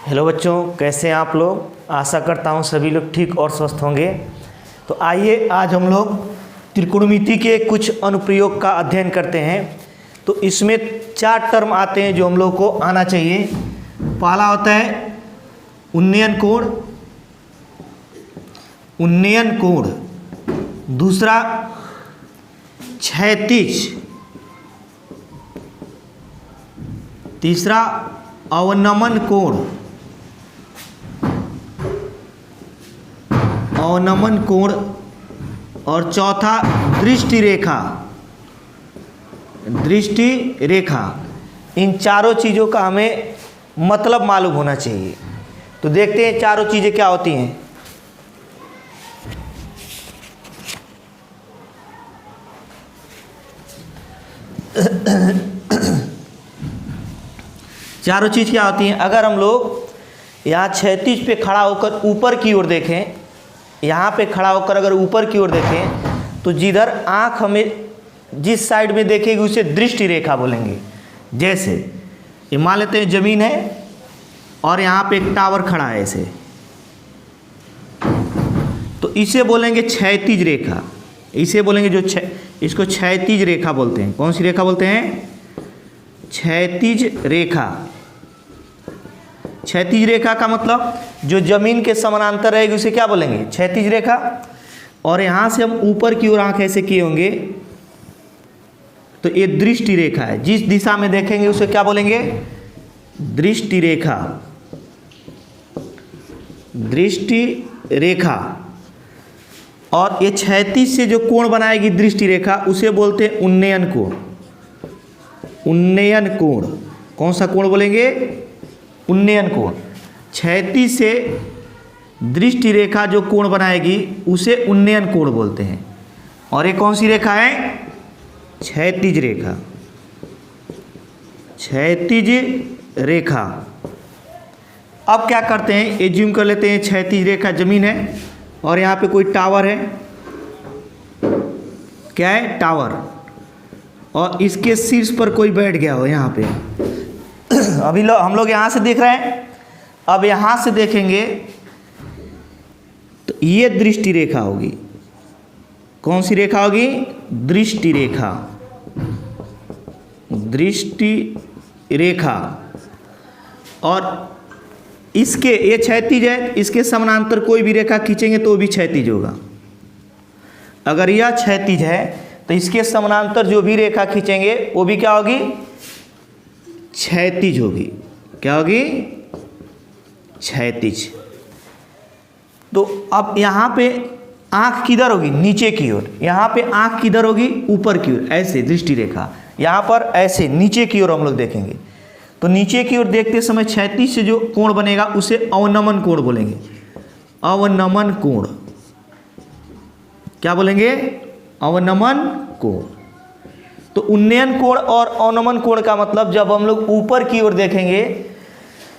Hello बच्चों, कैसे हैं आप लोग। आशा करता हूं सभी लोग ठीक और स्वस्थ होंगे। तो आइए आज हम लोग त्रिकोणमिति के कुछ अनुप्रयोग का अध्ययन करते हैं। तो इसमें 4 टर्म आते हैं जो हम लोग को आना चाहिए। पहला होता है उन्नयन कोण, दूसरा क्षैतिज, तीसरा अवनमन कोण और चौथा दृष्टि रेखा। इन चारों चीज़ों का हमें मतलब मालूम होना चाहिए। तो देखते हैं चारों चीज़ें क्या होती हैं। चारों चीज़ क्या होती हैं। अगर हम लोग यहाँ क्षैतिज पे खड़ा होकर ऊपर की ओर देखें, यहाँ पे खड़ा होकर अगर ऊपर की ओर देखें तो जिधर आँख हमें जिस साइड में देखेगी उसे दृष्टि रेखा बोलेंगे। जैसे ये मान लेते हैं ज़मीन है और यहाँ पे एक टावर खड़ा है ऐसे, तो इसे बोलेंगे क्षैतिज रेखा। इसे बोलेंगे इसको क्षैतिज रेखा बोलते हैं। कौन सी रेखा बोलते हैं? क्षैतिज रेखा। क्षैतिज रेखा का मतलब जो जमीन के समानांतर रहेगी उसे क्या बोलेंगे? क्षैतिज रेखा। और यहाँ से हम ऊपर की ओर आंख ऐसे किए होंगे तो ये दृष्टि रेखा है। जिस दिशा में देखेंगे उसे क्या बोलेंगे? दृष्टि रेखा। दृष्टि रेखा। और ये क्षैतिज से जो कोण बनाएगी दृष्टि रेखा उसे बोलते हैं उन्नयन कोण। उन्नयन कोण। कौन सा कोण बोलेंगे? उन्नयन कोण। क्षैतिज से दृष्टि रेखा जो कोण बनाएगी उसे उन्नयन कोण बोलते हैं। और ये कौन सी रेखा है? क्षैतिज रेखा। क्षैतिज रेखा। अब क्या करते हैं, ये जूम कर लेते हैं। क्षैतिज रेखा जमीन है और यहाँ पे कोई टावर है। क्या है? टावर। और इसके शीर्ष पर कोई बैठ गया हो यहाँ पे। अभी हम लोग यहाँ से देख रहे हैं। अब यहाँ से देखेंगे तो ये दृष्टि रेखा होगी। कौन सी रेखा होगी? दृष्टि रेखा। दृष्टि रेखा। और इसके ये क्षैतिज है, इसके समानांतर कोई भी रेखा खींचेंगे तो वो भी क्षैतिज होगा। अगर यह क्षैतिज है तो इसके समानांतर जो भी रेखा खींचेंगे वो भी क्या होगी? क्षैतिज होगी। क्या होगी? क्षैतिज। तो अब यहाँ पे आँख किधर होगी? नीचे की ओर। यहाँ पे आँख किधर होगी? ऊपर की ओर। ऐसे दृष्टि रेखा यहाँ पर ऐसे नीचे की ओर हम लोग देखेंगे। तो नीचे की ओर देखते समय क्षैतिज से जो कोण बनेगा उसे अवनमन कोण बोलेंगे। अवनमन कोण। क्या बोलेंगे? अवनमन कोण। तो उन्नयन कोण और अवनमन कोण का मतलब जब हम लोग ऊपर की ओर देखेंगे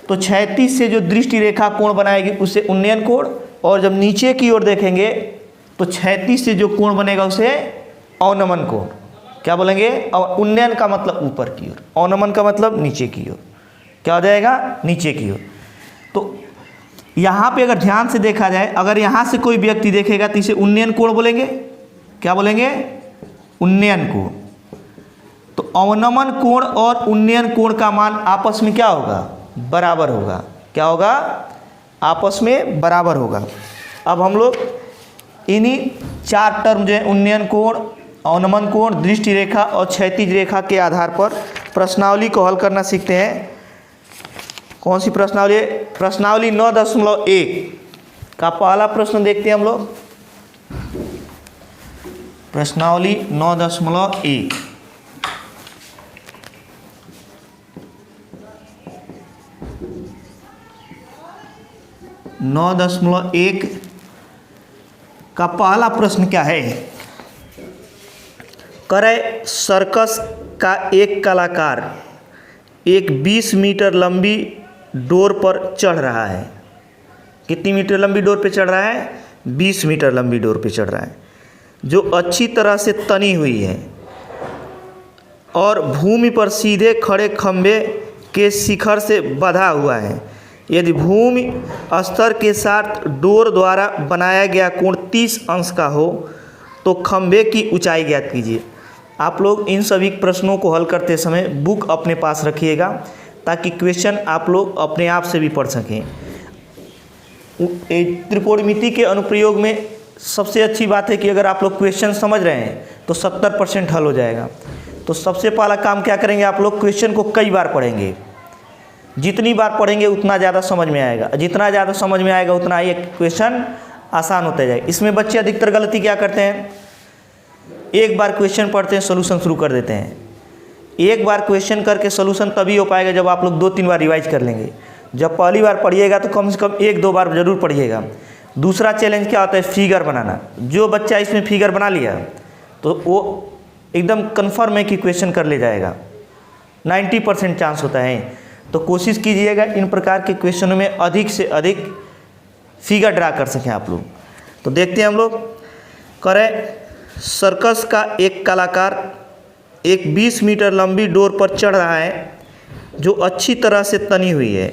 तो क्षैतिज से जो दृष्टि रेखा कोण बनाएगी उसे उन्नयन कोण, और जब नीचे की ओर देखेंगे तो क्षैतिज से जो कोण बनेगा उसे अवनमन कोण। क्या बोलेंगे? उन्नयन का मतलब ऊपर की ओर, अवनमन का मतलब नीचे की ओर। क्या हो जाएगा? नीचे की ओर। तो यहाँ पे अगर ध्यान से देखा जाए, अगर यहाँ से कोई व्यक्ति देखेगा तो इसे उन्नयन कोण बोलेंगे। क्या बोलेंगे? उन्नयन कोण। तो अवनमन कोण और उन्नयन कोण का मान आपस में क्या होगा? बराबर होगा। क्या होगा? आपस में बराबर होगा। अब हम लोग इन्हीं 4 टर्म जो है उन्नयन कोण, अवनमन कोण, दृष्टि रेखा और क्षैतिज रेखा के आधार पर प्रश्नावली को हल करना सीखते हैं। कौन सी प्रश्नावली? प्रश्नावली 9.1 का पहला प्रश्न देखते हैं हम लोग। प्रश्नावली 9.1। का पहला प्रश्न क्या है? करे सर्कस का एक कलाकार एक 20 मीटर लंबी डोर पर चढ़ रहा है। कितनी मीटर लंबी डोर पे चढ़ रहा है? 20 मीटर लंबी डोर पे चढ़ रहा है, जो अच्छी तरह से तनी हुई है और भूमि पर सीधे खड़े खंभे के शिखर से बंधा हुआ है। यदि भूमि स्तर के साथ डोर द्वारा बनाया गया कोण 30 अंश का हो तो खंभे की ऊंचाई ज्ञात कीजिए। आप लोग इन सभी प्रश्नों को हल करते समय बुक अपने पास रखिएगा ताकि क्वेश्चन आप लोग अपने आप से भी पढ़ सकें। त्रिकोणमिति के अनुप्रयोग में सबसे अच्छी बात है कि अगर आप लोग क्वेश्चन समझ रहे हैं तो 70% हल हो जाएगा। तो सबसे पहला काम क्या करेंगे, आप लोग क्वेश्चन को कई बार पढ़ेंगे। जितनी बार पढ़ेंगे उतना ज़्यादा समझ में आएगा, जितना ज़्यादा समझ में आएगा उतना ये क्वेश्चन आसान होता जाएगा। इसमें बच्चे अधिकतर गलती क्या करते हैं, एक बार क्वेश्चन पढ़ते हैं सोल्यूशन शुरू कर देते हैं। एक बार क्वेश्चन करके सोल्यूशन तभी हो पाएगा जब आप लोग 2-3 बार रिवाइज कर लेंगे। जब पहली बार पढ़िएगा तो कम से कम 1-2 बार जरूर पढ़िएगा। दूसरा चैलेंज क्या होता है, फिगर बनाना। जो बच्चा इसमें फिगर बना लिया तो वो एकदम कन्फर्म है कि क्वेश्चन कर ले जाएगा, 90% चांस होता है। तो कोशिश कीजिएगा इन प्रकार के क्वेश्चनों में अधिक से अधिक फिगर ड्रा कर सकें आप लोग। तो देखते हैं हम लोग। करें, सर्कस का एक कलाकार एक 20 मीटर लंबी डोर पर चढ़ रहा है जो अच्छी तरह से तनी हुई है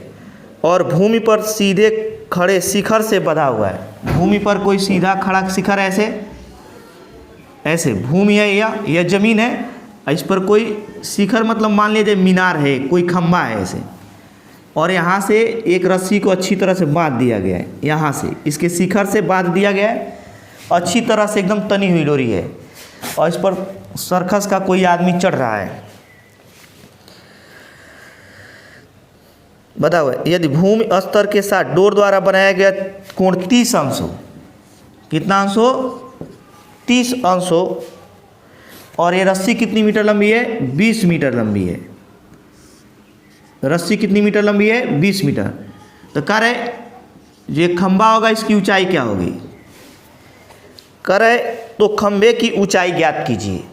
और भूमि पर सीधे खड़े शिखर से बंधा हुआ है। भूमि पर कोई सीधा खड़ा शिखर ऐसे भूमि है या यह जमीन है, इस पर कोई शिखर मतलब मान लीजिए मीनार है, कोई खंभा है ऐसे, और यहाँ से एक रस्सी को अच्छी तरह से बांध दिया गया है। यहाँ से इसके शिखर से बांध दिया गया है, अच्छी तरह से एकदम तनी हुई डोरी है और इस पर सर्कस का कोई आदमी चढ़ रहा है। बताओ, यदि भूमि स्तर के साथ डोर द्वारा बनाया गया कोण 30 अंश हो, कितना अंश हो, 30 अंश हो, और ये रस्सी कितनी मीटर लंबी है, 20 मीटर लंबी है। रस्सी कितनी मीटर लंबी है, 20 मीटर। तो कह रहे ये खंभा होगा, इसकी ऊंचाई क्या होगी। कह रहे तो खंभे की ऊंचाई ज्ञात कीजिए।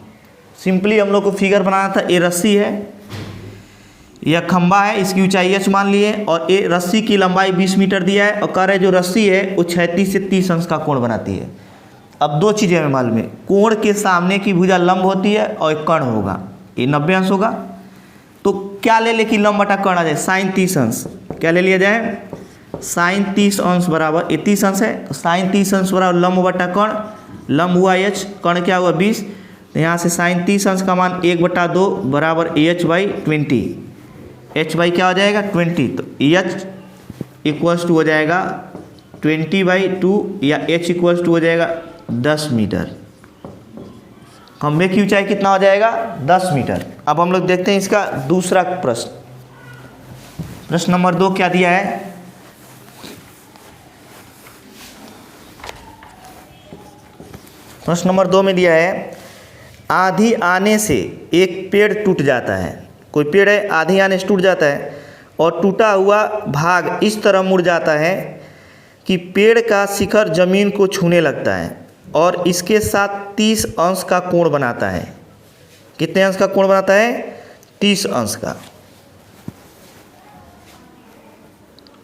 सिंपली हम लोग को फिगर बनाना था। ये रस्सी है, यह खंभा है, इसकी ऊंचाई h मान लिए, और ये रस्सी की लंबाई 20 मीटर दिया है, और कह रहे जो रस्सी है वो 36 से 30 अंश का कोण बनाती है। अब दो चीज़ें हमें मालूम है, कोण के सामने की भुजा लंब होती है और एक कर्ण होगा, ये 90 अंश होगा। तो क्या ले ले कि लंब बटा कर्ण आ जाए, साइन 30 अंश। क्या ले लिया जाए, साइन 30 अंश बराबर, ये 30 अंश है तो साइन 30 अंश बराबर लंब बटा कर्ण। लंब हुआ h, कर्ण क्या हुआ 20, तो यहाँ से साइन 30 अंश का मान 1/2 बराबर h/20। h बाई क्या हो जाएगा 20, तो h इक्वल्स टू हो जाएगा 20/2 या h इक्वल्स टू हो जाएगा 10 मीटर। खंभे की ऊंचाई कितना हो जाएगा, 10 मीटर। अब हम लोग देखते हैं इसका दूसरा प्रश्न। प्रश्न नंबर 2 क्या दिया है, प्रश्न नंबर 2 में दिया है, आंधी आने से एक पेड़ टूट जाता है। कोई पेड़ है, आंधी आने से टूट जाता है और टूटा हुआ भाग इस तरह मुड़ जाता है कि पेड़ का शिखर जमीन को छूने लगता है और इसके साथ 30 अंश का कोण बनाता है। कितने अंश का कोण बनाता है, 30 अंश का।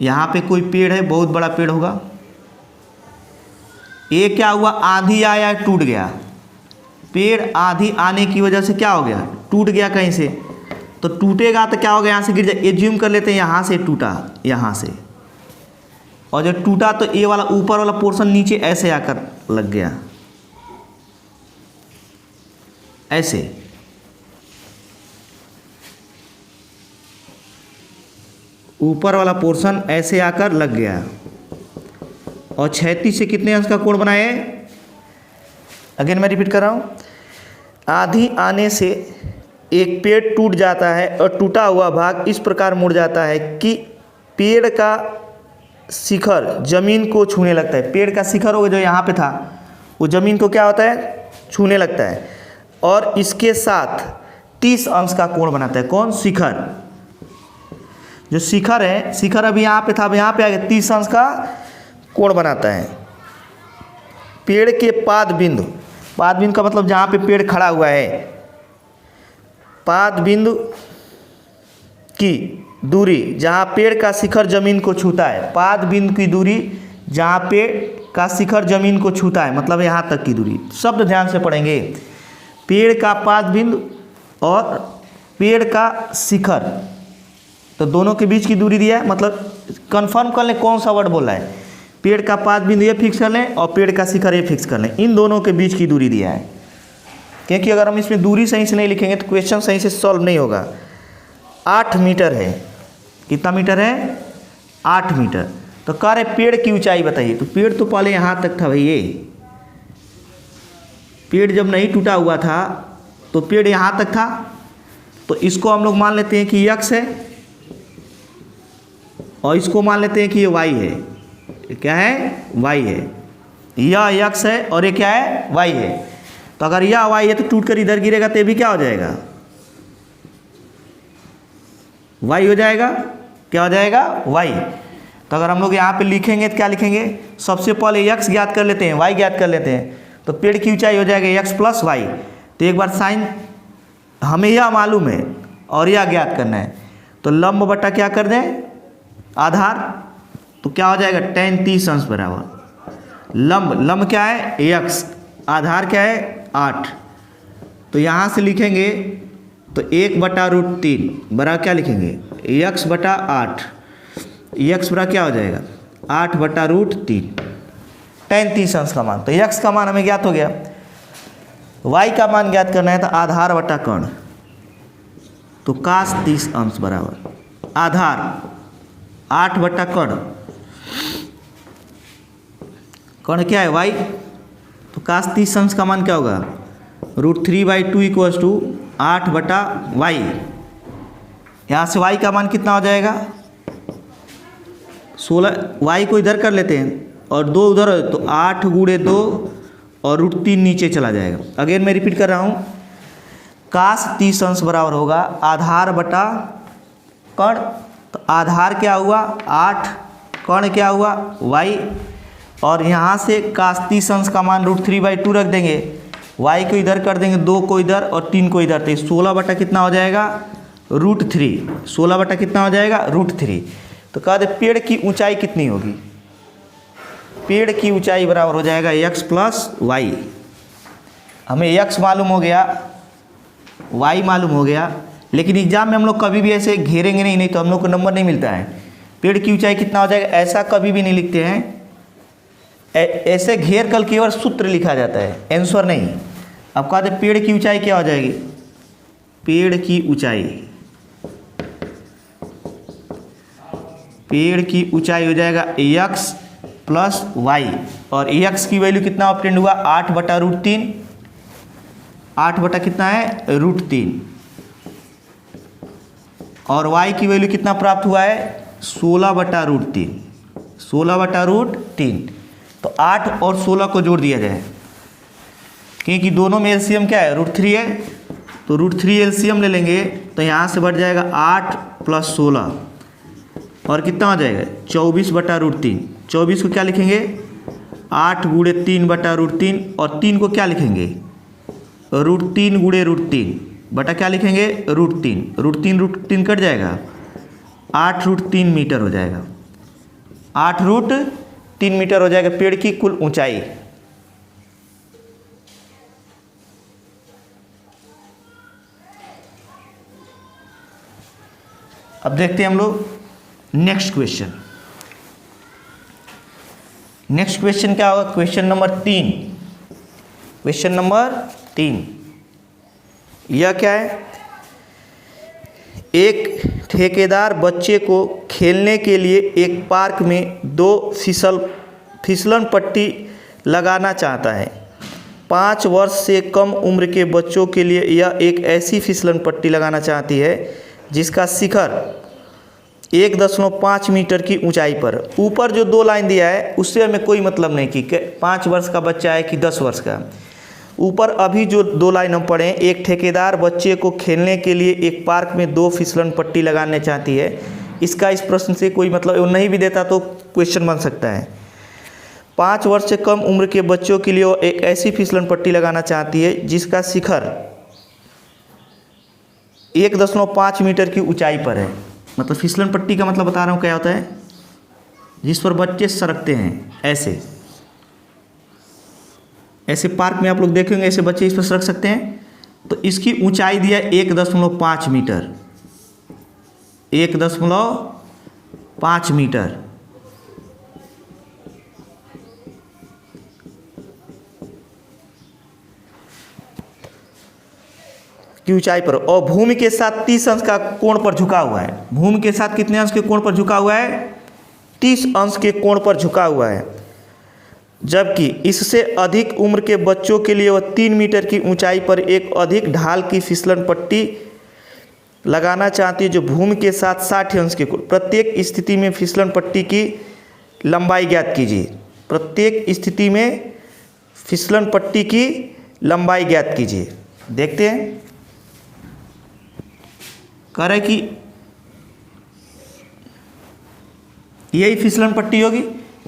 यहाँ पे कोई पेड़ है, बहुत बड़ा पेड़ होगा। ये क्या हुआ, आंधी आया टूट गया। पेड़ आंधी आने की वजह से क्या हो गया, टूट गया कहीं से। तो टूटेगा तो क्या होगा, यहाँ से गिर जाए। ये ज्यूम कर लेते हैं, यहाँ से टूटा, यहाँ से, और जब टूटा तो ये वाला ऊपर वाला पोर्शन नीचे ऐसे आकर लग गया, ऐसे। ऊपर वाला पोर्शन ऐसे आकर लग गया और 36 से कितने अंश का कोण बनाए। अगेन मैं रिपीट कर रहा हूँ, आंधी आने से एक पेड़ टूट जाता है और टूटा हुआ भाग इस प्रकार मुड़ जाता है कि पेड़ का शिखर जमीन को छूने लगता है। पेड़ का शिखर होगा जो यहाँ पे था, वो जमीन को क्या होता है, छूने लगता है, और इसके साथ 30 अंश का कोण बनाता है। कौन, शिखर। जो शिखर है, शिखर अभी यहाँ पे था, अब यहाँ पे आ गया, 30 अंश का कोण बनाता है। पेड़ के पाद बिंदु, पाद बिंदु का मतलब जहाँ पे पेड़ खड़ा हुआ है, पाद बिंदु की दूरी जहाँ पेड़ का शिखर जमीन को छूता है। पाद बिंदु की दूरी जहाँ पेड़ का शिखर जमीन को छूता है, मतलब यहाँ तक की दूरी। शब्द ध्यान से पढ़ेंगे, पेड़ का पाद बिंदु और पेड़ का शिखर तो दोनों के बीच की दूरी दिया है, मतलब कंफर्म कर लें कौन सा वर्ड बोला है। पेड़ का पाद बिंदु ये फिक्स कर लें और पेड़ का शिखर ये फिक्स कर लें, इन दोनों के बीच की दूरी दिया है। क्योंकि अगर हम इसमें दूरी सही से नहीं लिखेंगे तो क्वेश्चन सही से सॉल्व नहीं होगा। 8 मीटर है, कितना मीटर है? 8 मीटर। तो कह रहे पेड़ की ऊंचाई बताइए। तो पेड़ तो पहले यहाँ तक था भाई, ये पेड़ जब नहीं टूटा हुआ था तो पेड़ यहाँ तक था, तो इसको हम लोग मान लेते हैं कि x है और इसको मान लेते हैं कि ये y है। ये क्या है? y है। यह x है और ये क्या है? y है। तो अगर यह y है तो टूट कर इधर गिरेगा तो ये भी क्या हो जाएगा? y हो जाएगा। क्या हो जाएगा? y। तो अगर हम लोग यहाँ पे लिखेंगे तो क्या लिखेंगे? सबसे पहले x ज्ञात कर लेते हैं, y ज्ञात कर लेते हैं। तो पेड़ की ऊंचाई हो जाएगा x प्लस y। तो एक बार साइन हमें यह मालूम है और यह ज्ञात करना है, तो लंब बटा क्या कर दें? आधार। तो क्या हो जाएगा? tan 30 अंश बराबर लंब क्या है? x, आधार क्या है? 8। तो यहाँ से लिखेंगे तो 1/√3 बराबर क्या लिखेंगे? x बटा 8। x बराबर क्या हो जाएगा? 8/√3 tan 30 अंश का मान। तो x का मान हमें ज्ञात हो गया। y का मान ज्ञात करना है तो आधार बटा कर्ण, तो cos 30 अंश बराबर आधार 8 बटा कर्ण। कर्ण क्या है? y। तो cos 30 अंश का मान क्या होगा? √3/2 इक्वल्स टू 8 बटा y। यहाँ से y का मान कितना हो जाएगा? 16। y को इधर कर लेते हैं और 2 उधर हो तो 8 × 2 और √3 नीचे चला जाएगा। अगेन मैं रिपीट कर रहा हूँ, cos 30 अंश बराबर होगा आधार बटा कर्ण। तो आधार क्या हुआ? 8, कर्ण क्या हुआ? y। और यहाँ से cos 30 अंश का मान √3/2 रख देंगे, y को इधर कर देंगे, 2 को इधर और 3 को इधर, तो 16 बटा कितना हो जाएगा? √3। 16 बटा कितना हो जाएगा? √3। तो कह दे पेड़ की ऊंचाई कितनी होगी? पेड़ की ऊंचाई बराबर हो जाएगा x प्लस y। हमें x मालूम हो गया, y मालूम हो गया, लेकिन एग्जाम में हम लोग कभी भी ऐसे घेरेंगे नहीं तो हम लोग को नंबर नहीं मिलता है। पेड़ की ऊंचाई कितना हो जाएगा ऐसा कभी भी नहीं लिखते हैं, ऐसे घेर कर केवल सूत्र लिखा जाता है, आंसर नहीं। अब कहा पेड़ की ऊंचाई क्या हो जाएगी? पेड़ की ऊंचाई हो जाएगा x प्लस y। और x की वैल्यू कितना ऑब्टेंड हुआ? 8/√3। 8 बटा कितना है? √3। और y की वैल्यू कितना प्राप्त हुआ है? 16/√3। 16/√3। तो 8 और 16 को जोड़ दिया जाए, क्योंकि दोनों में एलसीएम क्या है? √3 है। तो √3 एलसीएम ले लेंगे तो यहाँ से बढ़ जाएगा 8 + 16 और कितना हो जाएगा? 24/√3। 24 को क्या लिखेंगे? 8 × 3/√3 और 3 को क्या लिखेंगे? √3 × √3 बटा क्या लिखेंगे? √3। √3 कट जाएगा, 8√3 मीटर हो जाएगा। 8√3 मीटर हो जाएगा पेड़ की कुल ऊंचाई। अब देखते हैं हम लोग नेक्स्ट क्वेश्चन। नेक्स्ट क्वेश्चन क्या होगा? Question number 3। क्वेश्चन नंबर 3 यह क्या है? एक ठेकेदार बच्चे को खेलने के लिए एक पार्क में 2 फिसलन पट्टी लगाना चाहता है। 5 वर्ष से कम उम्र के बच्चों के लिए यह एक ऐसी फिसलन पट्टी लगाना चाहती है जिसका शिखर 1.5 मीटर की ऊंचाई पर। ऊपर जो 2 लाइन दिया है उससे हमें कोई मतलब नहीं कि 5 वर्ष का बच्चा है कि 10 वर्ष का। ऊपर अभी जो 2 लाइन हम पढ़े, एक ठेकेदार बच्चे को खेलने के लिए एक पार्क में 2 फिसलन पट्टी लगाने चाहती है, इसका इस प्रश्न से कोई मतलब नहीं भी देता तो क्वेश्चन बन सकता है। 5 वर्ष से कम उम्र के बच्चों के लिए वो एक ऐसी फिसलन पट्टी लगाना चाहती है जिसका शिखर 1.5 मीटर की ऊंचाई पर है। मतलब फिसलन पट्टी का मतलब बता रहा हूँ क्या होता है? जिस पर बच्चे सरकते हैं, ऐसे पार्क में आप लोग देखेंगे ऐसे बच्चे इस पर सरक सकते हैं। तो इसकी ऊंचाई दिया 1.5 मीटर। 1.5 मीटर की ऊंचाई पर और भूमि के साथ 30 अंश का कोण पर झुका हुआ है। भूमि के साथ कितने अंश के कोण पर झुका हुआ है? 30 अंश के कोण पर झुका हुआ है। जबकि इससे अधिक उम्र के बच्चों के लिए वह 3 मीटर की ऊंचाई पर एक अधिक ढाल की फिसलन पट्टी लगाना चाहती है जो भूमि के साथ 60 अंश के कोण। प्रत्येक स्थिति में फिसलन पट्टी की लंबाई ज्ञात कीजिए। प्रत्येक स्थिति में फिसलन पट्टी की लंबाई ज्ञात कीजिए। देखते हैं, कह रहे कि यही फिसलन पट्टी होगी,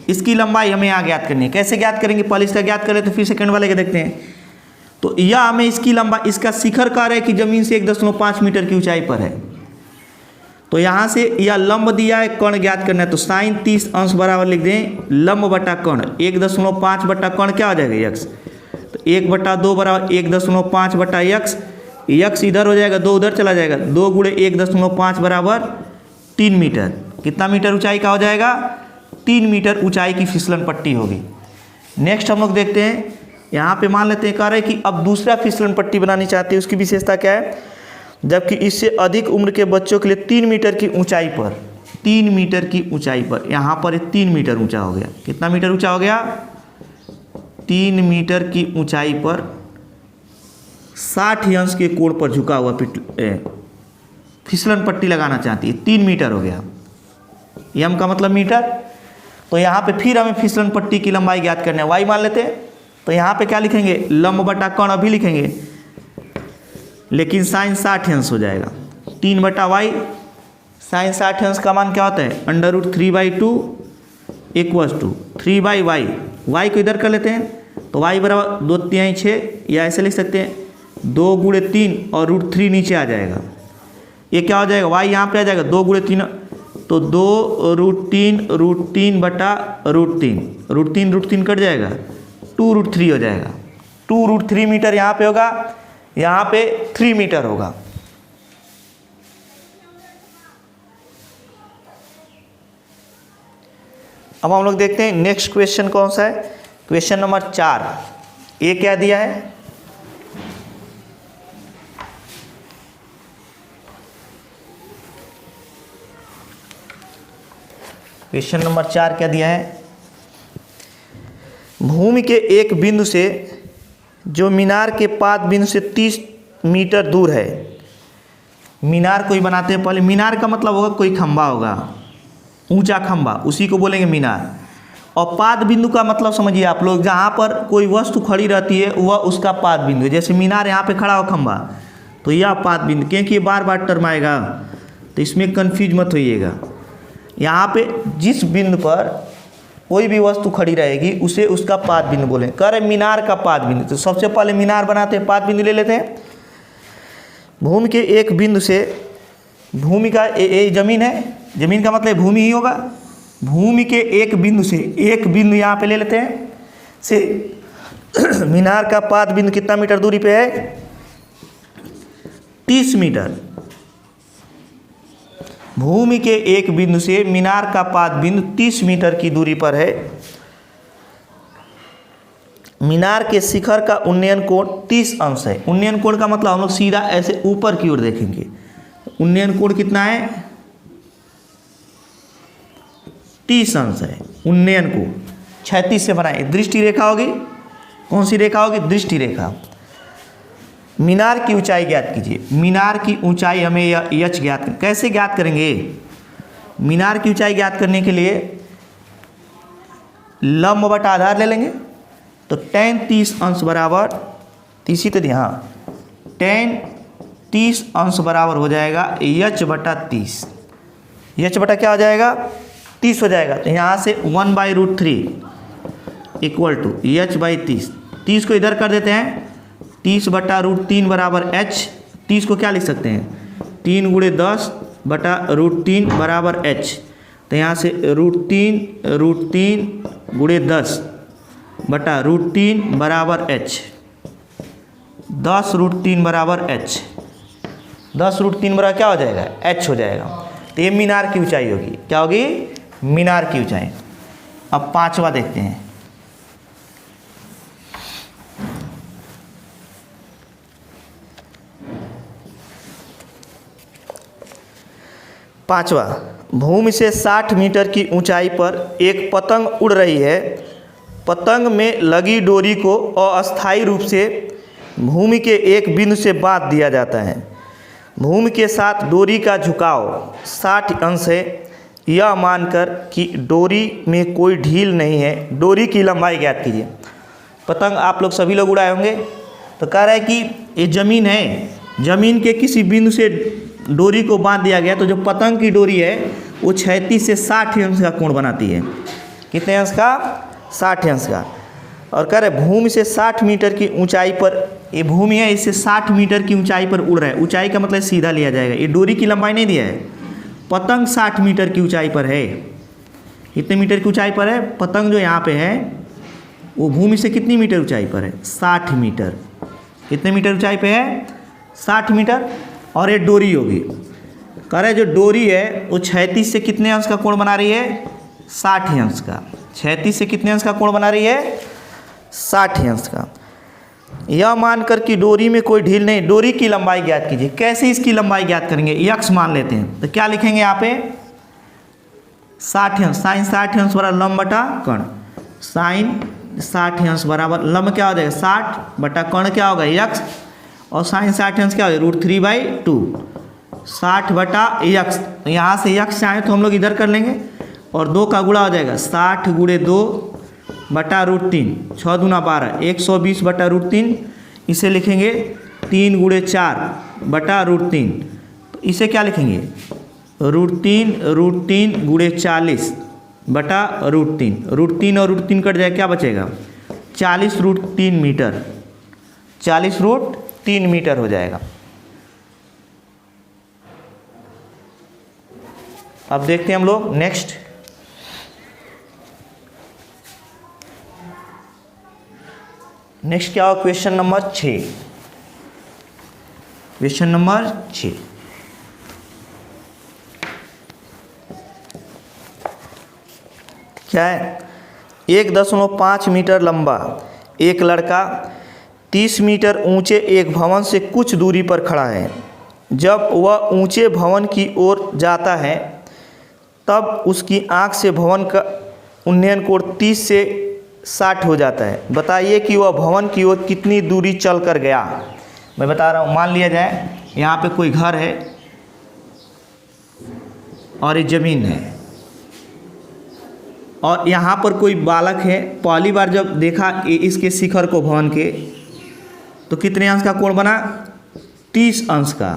इसकी लंबाई हमें यहाँ ज्ञात करनी है। कैसे ज्ञात करेंगे? पहले इसका ज्ञात करें तो फिर सेकंड वाले के देखते हैं। तो यह हमें इसकी लंबाई, इसका शिखर कह रहे कि जमीन से 1.5 मीटर की ऊंचाई पर है। तो यहाँ से यह लंब दिया है, कर्ण ज्ञात करना है। तो साइन 30 अंश बराबर लिख दें लंब बटा कर्ण। 1.5 बटा कर्ण क्या हो जाएगा? यक्स। तो 1/2 बराबर 1.5 बटा यक्स। यक्स इधर हो जाएगा, 2 उधर चला जाएगा। 2 गुणे 1.5 बराबर 3 मीटर। कितना मीटर ऊंचाई का हो जाएगा? 3 मीटर ऊंचाई की फिसलन पट्टी होगी। नेक्स्ट हम लोग देखते हैं, यहाँ पे मान लेते हैं कह रहे कि अब दूसरा फिसलन पट्टी बनानी चाहते हैं। उसकी विशेषता क्या है? जबकि इससे अधिक उम्र के बच्चों के लिए 3 मीटर की ऊंचाई पर, 3 मीटर की ऊंचाई पर, यहाँ पर 3 मीटर ऊंचा हो गया। कितना मीटर ऊंचा हो गया? 3 मीटर की ऊंचाई पर 60 अंश के कोण पर झुका हुआ फिसलन पट्टी लगाना चाहती है। 3 मीटर हो गया, एम का मतलब मीटर। तो यहाँ पे फिर हमें फिसलन पट्टी की लंबाई ज्ञात करना है। वाई मान लेते हैं। तो यहाँ पे क्या लिखेंगे? लंब बटा कर्ण अभी लिखेंगे, लेकिन साइन 60 अंश हो जाएगा। 3 बटा वाई, साइन 60 अंश का मान क्या होता है? √3/2 इक्वल्स टू 3/y। वाई को इधर कर लेते हैं, तो वाई बराबर 2 3 6, या ऐसे लिख सकते हैं 2 गुणे 3 और √3 नीचे आ जाएगा। ये क्या हो जाएगा? वाई यहाँ पे आ जाएगा 2 गुणे 3, तो 2√3 बटा √3, √3 कट जाएगा, 2√3 हो जाएगा। 2√3 मीटर यहाँ पे होगा, यहाँ पे 3 मीटर होगा। अब हम लोग देखते हैं नेक्स्ट क्वेश्चन कौन सा है। Question number 4। ये क्या दिया है? क्वेश्चन नंबर 4 क्या दिया है? भूमि के एक बिंदु से जो मीनार के पाद बिंदु से 30 मीटर दूर है। मीनार कोई बनाते हैं, पहले मीनार का मतलब होगा कोई खंबा होगा, ऊंचा खंबा, उसी को बोलेंगे मीनार। और पाद बिंदु का मतलब समझिए आप लोग, जहाँ पर कोई वस्तु खड़ी रहती है वह उसका पाद बिंदु है। जैसे मीनार यहाँ पे खड़ा हो खंबा, तो यह पाद बिंदु, क्योंकि ये बार बार टर्म आएगा तो इसमें कन्फ्यूज मत होइएगा। यहाँ पे जिस बिंदु पर कोई भी वस्तु खड़ी रहेगी उसे उसका पाद बिंदु बोले। कह रहे मीनार का पाद बिंदु, तो सबसे पहले मीनार बनाते हैं, पाद बिंदु ले लेते हैं। भूमि के एक बिंदु से, भूमि का ये जमीन है, जमीन का मतलब भूमि ही होगा। भूमि के एक बिंदु से, एक बिंदु यहाँ पे ले लेते हैं से मीनार का पाद बिंदु कितना मीटर दूरी पे है? 30 मीटर। भूमि के एक बिंदु से मीनार का पाद बिंदु 30 मीटर की दूरी पर है। मीनार के शिखर का उन्नयन कोण 30 अंश है। उन्नयन कोण का मतलब हम लोग सीधा ऐसे ऊपर की ओर देखेंगे। उन्नयन कोण कितना है? 30 अंश है। उन्नयन कोण 36 से बनाए। दृष्टि रेखा होगी, कौन सी रेखा होगी? दृष्टि रेखा। मीनार की ऊंचाई ज्ञात कीजिए। मीनार की ऊंचाई हमें यच ज्ञात करें। कैसे ज्ञात करेंगे? मीनार की ऊंचाई ज्ञात करने के लिए लंब बटा आधार ले लेंगे। तो tan 30 अंश बराबर, तीसी तो हाँ, tan 30 अंश बराबर हो जाएगा यच बटा 30। यच बटा क्या हो जाएगा? 30 हो जाएगा। तो यहाँ से 1/√3 इक्वल टू यच बाई 30। 30 को इधर कर देते हैं, 30 बटा √3 बराबर h। 30 को क्या लिख सकते हैं? 3 गुणे 10 बटा √3 बराबर h। तो यहाँ से √3 गुणे 10 बटा √3 बराबर h। 10 √3 बराबर h। 10 √3 बराबर क्या हो जाएगा? h हो जाएगा। तो ये मीनार की ऊंचाई होगी। क्या होगी? मीनार की ऊंचाई। अब 5वां देखते हैं। पांचवा, भूमि से 60 मीटर की ऊंचाई पर एक पतंग उड़ रही है। पतंग में लगी डोरी को अस्थायी रूप से भूमि के एक बिंदु से बांध दिया जाता है। भूमि के साथ डोरी का झुकाव 60 अंश है। यह मानकर कि डोरी में कोई ढील नहीं है, डोरी की लंबाई ज्ञात कीजिए। पतंग आप लोग सभी लोग उड़ाए होंगे। तो कह रहा है कि ये ज़मीन है, ज़मीन के किसी बिंदु से डोरी को बांध दिया गया, तो जो पतंग की डोरी है वो 36 से 60 अंश का कोण बनाती है। कितने अंश का? 60 अंश का। और कह रहे भूमि से 60 मीटर की ऊंचाई पर, ये भूमि है, इससे 60 मीटर की ऊंचाई पर उड़ रहा है। ऊंचाई का मतलब सीधा लिया जाएगा, ये डोरी की लंबाई नहीं दिया है। पतंग 60 मीटर की ऊंचाई पर है। कितने मीटर की ऊंचाई पर है? पतंग जो यहाँ पे है वो भूमि से कितनी मीटर ऊंचाई पर है? 60 मीटर। कितने मीटर ऊंचाई पे है? 60 मीटर। और ये डोरी होगी। कह रहे जो डोरी है वो 36 से कितने अंश का कोण बना रही है? 60 अंश का। 36 से कितने अंश का कोण बना रही है? 60 अंश का। यह मानकर कि डोरी में कोई ढील नहीं, डोरी की लंबाई ज्ञात कीजिए। कैसे इसकी लंबाई ज्ञात करेंगे? यक्स मान लेते हैं। तो क्या लिखेंगे यहाँ पे? 60 अंश, साइन 60 अंश बराबर लंब बटा कर्ण। साइन 60 अंश बराबर लंब क्या हो जाएगा? 60 बटा कर्ण क्या होगा? यक्स। और साइन 60 अंश क्या हो जाएगा? √3/2। 60 बटा यक्स। यहाँ से यक्स चाहें तो हम लोग इधर कर लेंगे और 2 का गुणा हो जाएगा। 60 × 2 बटा √3, 6 दूना 12, 120 बटा √3। इसे लिखेंगे 3 × 4 बटा √3। तो इसे क्या लिखेंगे? √3 × 40 बटा √3। √3 और √3 कट जाए, क्या बचेगा? 40 √3 मीटर। 40 √3 मीटर हो जाएगा। अब देखते हैं हम लोग नेक्स्ट। नेक्स्ट क्या होगा? Question number 6। क्वेश्चन नंबर 6 क्या है? 1.5 मीटर लंबा एक लड़का 30 मीटर ऊंचे एक भवन से कुछ दूरी पर खड़ा है। जब वह ऊंचे भवन की ओर जाता है तब उसकी आंख से भवन का उन्नयन कोण 30 से 60 हो जाता है। बताइए कि वह भवन की ओर कितनी दूरी चल कर गया। मैं बता रहा हूँ। मान लिया जाए यहाँ पे कोई घर है और ये ज़मीन है और यहाँ पर कोई बालक है। पहली बार जब देखा इसके शिखर को भवन के, तो कितने अंश का कोण बना? 30 अंश का।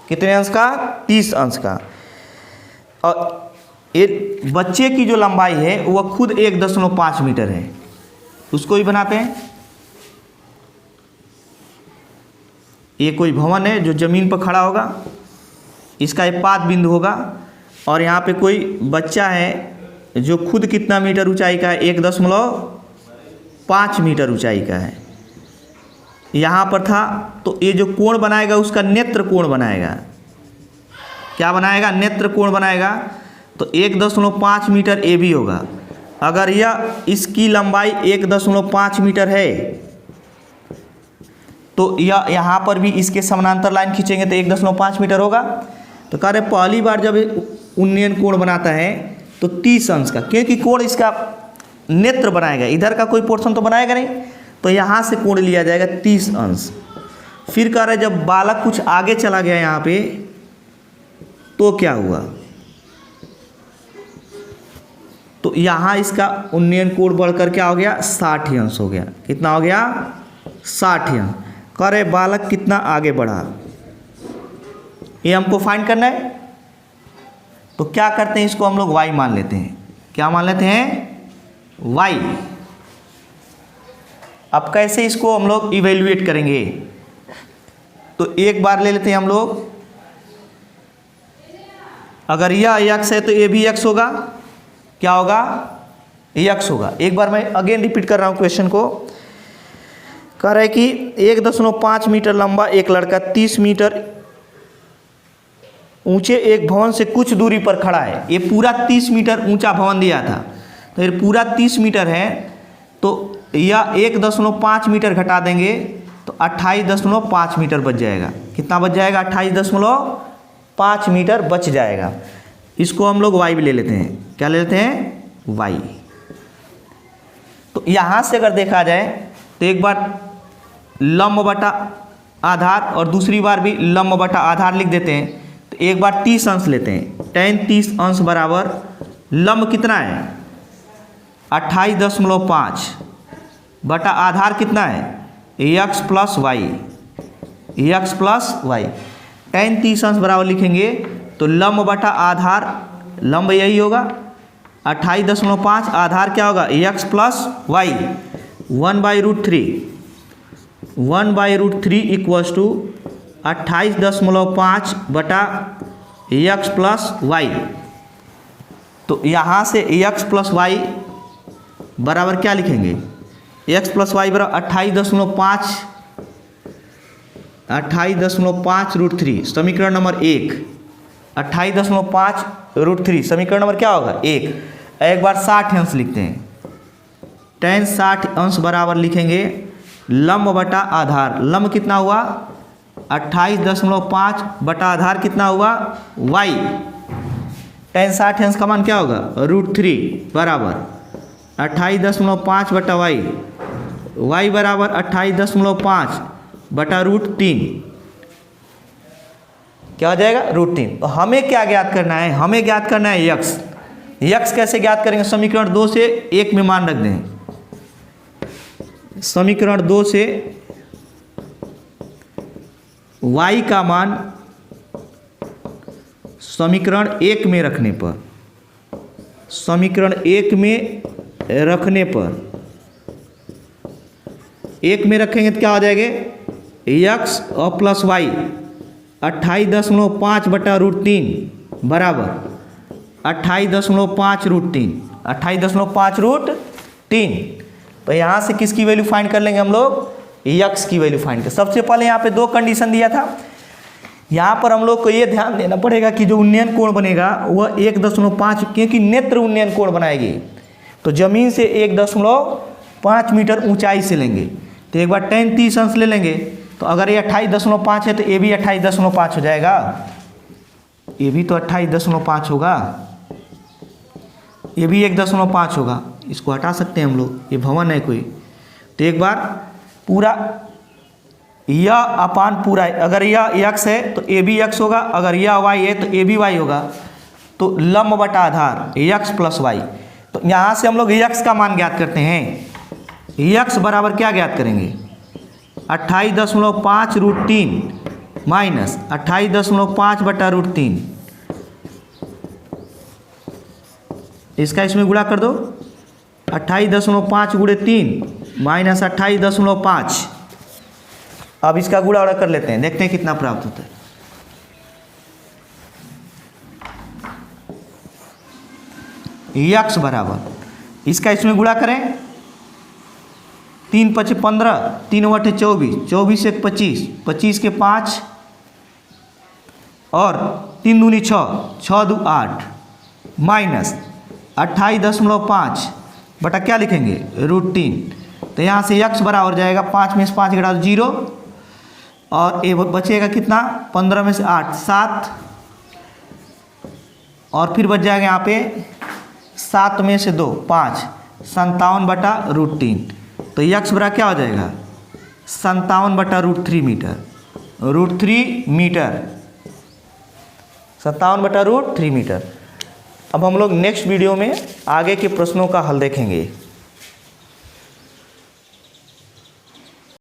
कितने अंश का? 30 अंश का। और ये बच्चे की जो लंबाई है वह खुद 1.5 मीटर है। उसको भी बनाते हैं। ये कोई भवन है जो ज़मीन पर खड़ा होगा, इसका एक पाद बिंदु होगा और यहाँ पे कोई बच्चा है जो खुद कितना मीटर ऊंचाई का है? 1.5 मीटर ऊंचाई का है। यहाँ पर था, तो ये जो कोण बनाएगा उसका नेत्र कोण बनाएगा। क्या बनाएगा? नेत्र कोण बनाएगा। तो 1.5 मीटर ए भी होगा। अगर यह इसकी लंबाई 1.5 मीटर है तो यह यहाँ पर भी इसके समानांतर लाइन खींचेंगे तो 1.5 मीटर होगा। तो कह रहे पहली बार जब उन्नयन कोण बनाता है तो 30 अंश का, क्योंकि कोण इसका नेत्र बनाएगा, इधर का कोई पोर्शन तो बनाएगा नहीं, तो यहाँ से कोण लिया जाएगा 30 अंश। फिर कह रहे जब बालक कुछ आगे चला गया यहाँ पे तो क्या हुआ? तो यहाँ इसका उन्नयन कोण बढ़कर क्या हो गया? 60 अंश हो गया। कितना हो गया? 60 अंश। कह रहे बालक कितना आगे बढ़ा, ये हमको फाइंड करना है। तो क्या करते हैं? इसको हम लोग y मान लेते हैं। क्या मान लेते हैं? y। अब कैसे इसको हम लोग इवेल्युएट करेंगे? तो एक बार ले लेते हैं हम लोग। अगर यह x है तो ये भी x होगा। क्या होगा? x होगा। एक बार मैं अगेन रिपीट कर रहा हूँ क्वेश्चन को। कह रहा है कि 1.5 मीटर लंबा एक लड़का 30 मीटर ऊंचे एक भवन से कुछ दूरी पर खड़ा है। ये पूरा 30 मीटर ऊंचा भवन दिया था, तो ये पूरा 30 मीटर है, तो यह 1.5 मीटर घटा देंगे तो 28.5 मीटर बच जाएगा। कितना बच जाएगा? 28.5 मीटर बच जाएगा। इसको हम लोग y भी ले लेते हैं। क्या ले लेते हैं? y। तो यहाँ से अगर देखा जाए तो एक बार लंब बटा आधार और दूसरी बार भी लंब बटा आधार लिख देते हैं। तो एक बार 30 अंश लेते हैं। tan 30 अंश बराबर लंब कितना है? 28.5 बटा आधार कितना है? x plus y, x plus y. tan 30 अंश बराबर लिखेंगे तो लंब बटा आधार, लंब यही होगा 28.5, आधार क्या होगा? x plus y, 1/√3, 1/√3 equals to 28.5 बटा x प्लस वाई। तो यहाँ से x प्लस वाई बराबर क्या लिखेंगे? x प्लस वाई बराबर 28.5/√3, समीकरण नंबर 1। 28.5/√3 समीकरण नंबर क्या होगा? 1। एक बार 60 अंश लिखते हैं। tan 60 अंश बराबर लिखेंगे लंब बटा आधार। लंब कितना हुआ? 28.5 बटा आधार कितना हुआ? y। tan 60 अंश का मान क्या होगा? √3 बराबर 28.5 बटा y, y बराबर 28.5 बटा √3, क्या हो जाएगा? √3। तो हमें क्या ज्ञात करना है? हमें ज्ञात करना है x। x कैसे ज्ञात करेंगे? समीकरण 2 से 1 में मान रख दें। समीकरण 2 से y का मान समीकरण 1 में रखने पर, समीकरण 1 में रखने पर, 1 में रखेंगे तो क्या हो जाएगा? x और प्लस वाई 28.5 बटा √3 बराबर 28.5 √3। तो यहाँ से किसकी वैल्यू फाइंड कर लेंगे हम लोग? x की वैल्यू फाइंड कर। सबसे पहले यहाँ पे 2 कंडीशन दिया था। यहाँ पर हम लोग को ये ध्यान देना पड़ेगा कि जो उन्नयन कोण बनेगा वह 1.5, क्योंकि नेत्र उन्नयन कोण बनाएगी तो जमीन से 1.5 मीटर ऊंचाई से लेंगे। तो एक बार tan 30 अंश ले लेंगे, तो अगर ये 28.5 है तो ये भी 28.5 हो जाएगा, ये भी तो 28.5 होगा, ये भी 1.5 होगा। इसको हटा सकते हैं हम लोग, ये भवन है कोई। तो एक बार पूरा यह अपान पूरा, अगर यह x है तो ये भी x होगा, अगर यह y है तो ये भी y होगा। तो लंब बटा आधार x प्लस वाई। तो यहाँ से हम लोग x का मान ज्ञात करते हैं। x बराबर क्या ज्ञात करेंगे? 28.5 √3 माइनस 28.5 बटा √3। इसका इसमें गुणा कर दो, 28.5 गुणे 3 माइनस 28.5। अब इसका गुणा उड़ा कर लेते हैं, देखते हैं कितना प्राप्त होता है। x बराबर, इसका इसमें गुणा करें, 3 × 5 = 15, 3 × 8 = 24, 24 × 1 = 25, 25 के 5 और 3 दूनी 6, 6 2 8 माइनस 28.5 बटा क्या लिखेंगे? √3। तो यहाँ से x बराबर जाएगा 5 में से 5 घटा 0 और ये बचेगा कितना? 15 में से 8 7 और फिर बच जाएगा यहाँ पे 7 में से 2 5, 57 बटा √3। तो x बराबर क्या हो जाएगा? 57 बटा √3 मीटर, √3 मीटर, 57 बटा √3 मीटर। अब हम लोग नेक्स्ट वीडियो में आगे के प्रश्नों का हल देखेंगे।